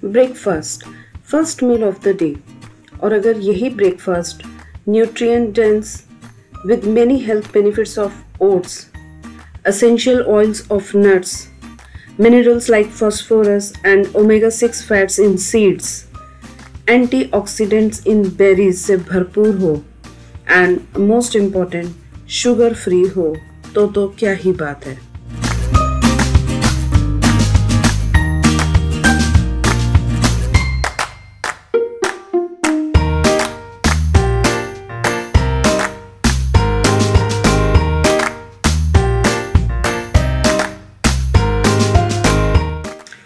Breakfast first meal of the day. और अगर यही breakfast nutrient dense with many health benefits of oats, essential oils of nuts, minerals like phosphorus and omega-6 fats in seeds, antioxidants in berries से भरपूर हो and most important sugar free हो तो क्या ही बात है।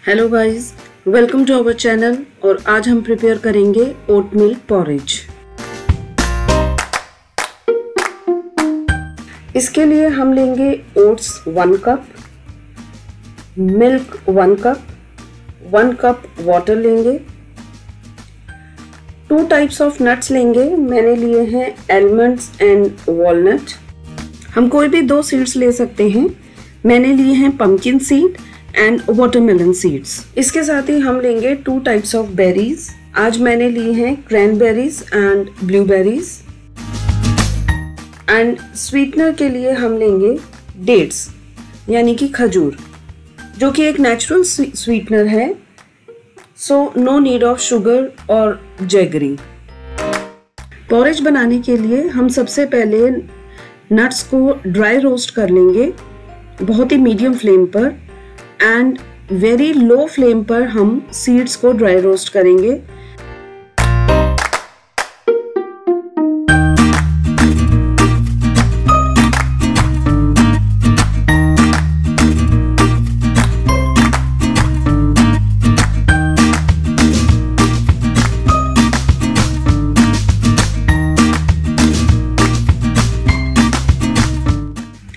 Hello guys, welcome to our channel. और आज हम प्रिपेयर करेंगे ओट मिल्क पॉरेज। इसके लिए हम लेंगे oats 1 cup, milk 1 cup, 1 cup water लेंगे, 2 टाइप्स ऑफ नट्स लेंगे। मैंने लिए हैं आलमंड्स एंड वॉलनट। हम कोई भी 2 सीड्स ले सकते हैं। मैंने लिए हैं pumpkin seed and watermelon seeds. इसके साथ ही हम लेंगे 2 टाइप्स ऑफ बेरीज। आज मैंने ली हैं cranberries and blueberries. And sweetener के लिए हम लेंगे डेट्स यानी कि खजूर, जो कि एक नेचुरल स्वीटनर है। So no need of sugar और जैगरी। पॉरेज बनाने के लिए हम सबसे पहले नट्स को ड्राई रोस्ट कर लेंगे, बहुत ही मीडियम फ्लेम पर, एंड वेरी लो फ्लेम पर हम सीड्स को ड्राई रोस्ट करेंगे।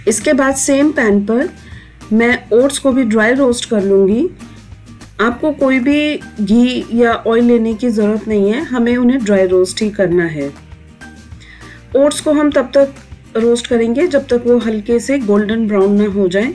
इसके बाद सेम पैन पर मैं ओट्स को भी ड्राई रोस्ट कर लूँगी। आपको कोई भी घी या ऑयल लेने की ज़रूरत नहीं है, हमें उन्हें ड्राई रोस्ट ही करना है। ओट्स को हम तब तक रोस्ट करेंगे जब तक वो हल्के से गोल्डन ब्राउन ना हो जाए।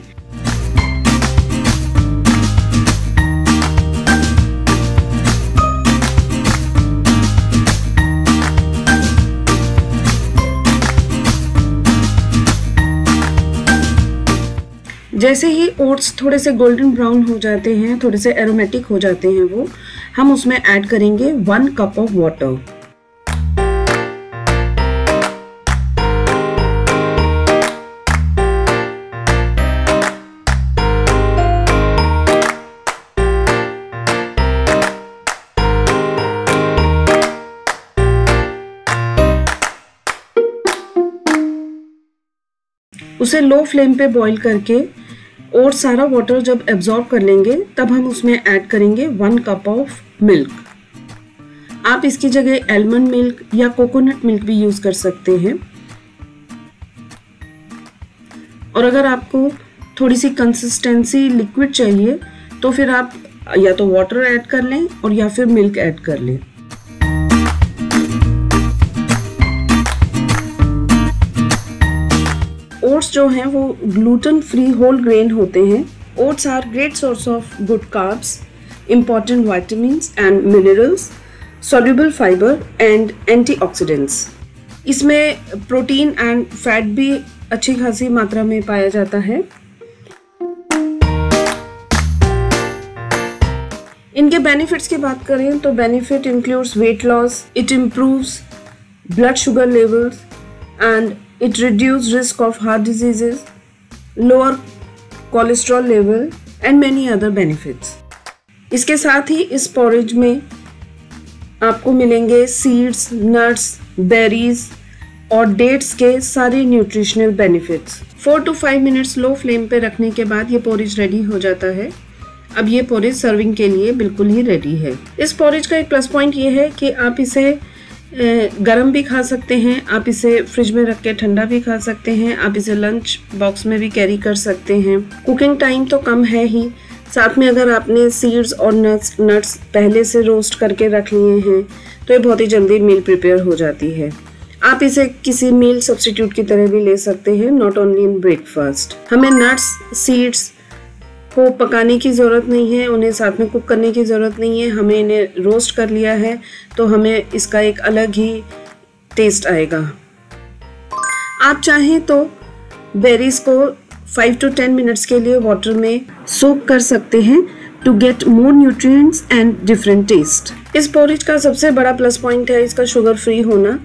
जैसे ही ओट्स थोड़े से गोल्डन ब्राउन हो जाते हैं, थोड़े से एरोमेटिक हो जाते हैं वो, हम उसमें ऐड करेंगे 1 कप ऑफ वाटर। उसे लो फ्लेम पे बॉईल करके और सारा वाटर जब एब्जॉर्ब कर लेंगे तब हम उसमें ऐड करेंगे 1 कप ऑफ मिल्क। आप इसकी जगह आलमंड मिल्क या कोकोनट मिल्क भी यूज कर सकते हैं। और अगर आपको थोड़ी सी कंसिस्टेंसी लिक्विड चाहिए तो फिर आप या तो वाटर ऐड कर लें और या फिर मिल्क ऐड कर लें। ओट्स जो हैं वो ग्लूटेन फ्री होल ग्रेन होते हैं। Oats are great source of good carbs, important vitamins and minerals, soluble fiber and antioxidants। इसमें प्रोटीन एंड फैट भी अच्छी खासी मात्रा में पाया जाता है। इनके बेनिफिट्स की बात करें तो benefit includes weight loss, it improves blood sugar levels and it reduces risk of heart diseases, lower cholesterol level and many other benefits। इसके साथ ही इस पॉरेज में आपको मिलेंगे सीड्स, नट्स, बेरीज और डेट्स के सारे nutritional benefits. 4 to 5 minutes low flame पे रखने के बाद ये पॉरेज रेडी हो जाता है। अब ये पॉरेज सर्विंग के लिए बिल्कुल ही रेडी है। इस पॉरेज का एक प्लस पॉइंट ये है कि आप इसे गरम भी खा सकते हैं, आप इसे फ्रिज में रख के ठंडा भी खा सकते हैं, आप इसे लंच बॉक्स में भी कैरी कर सकते हैं। कुकिंग टाइम तो कम है ही, साथ में अगर आपने सीड्स और नट्स पहले से रोस्ट करके रख लिए हैं तो ये बहुत ही जल्दी मील प्रिपेयर हो जाती है। आप इसे किसी मील सब्स्टिट्यूट की तरह भी ले सकते हैं, नॉट ओनली इन ब्रेकफास्ट। हमें नट्स, सीड्स को पकाने की ज़रूरत नहीं है, उन्हें साथ में कुक करने की ज़रूरत नहीं है। हमें इन्हें रोस्ट कर लिया है तो हमें इसका एक अलग ही टेस्ट आएगा। आप चाहें तो बेरीज को 5 to 10 मिनट्स के लिए वाटर में सोक कर सकते हैं to get more nutrients and different taste. इस पोरिज का सबसे बड़ा प्लस पॉइंट है इसका शुगर फ्री होना,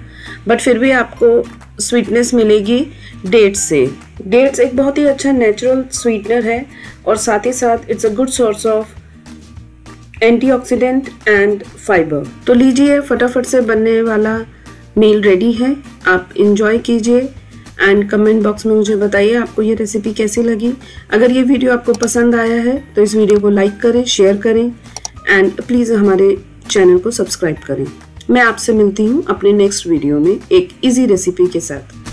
बट फिर भी आपको स्वीटनेस मिलेगी डेट्स से। डेट्स एक बहुत ही अच्छा नेचुरल स्वीटनर है और साथ ही साथ it's a good source of antioxidant and fibre. तो लीजिए, फटाफट से बनने वाला मील रेडी है, आप इंजॉय कीजिए एंड कमेंट बॉक्स में मुझे बताइए आपको ये रेसिपी कैसी लगी। अगर ये वीडियो आपको पसंद आया है तो इस वीडियो को लाइक करें, शेयर करें एंड प्लीज़ हमारे चैनल को सब्सक्राइब करें। मैं आपसे मिलती हूँ अपने नेक्स्ट वीडियो में एक इजी रेसिपी के साथ।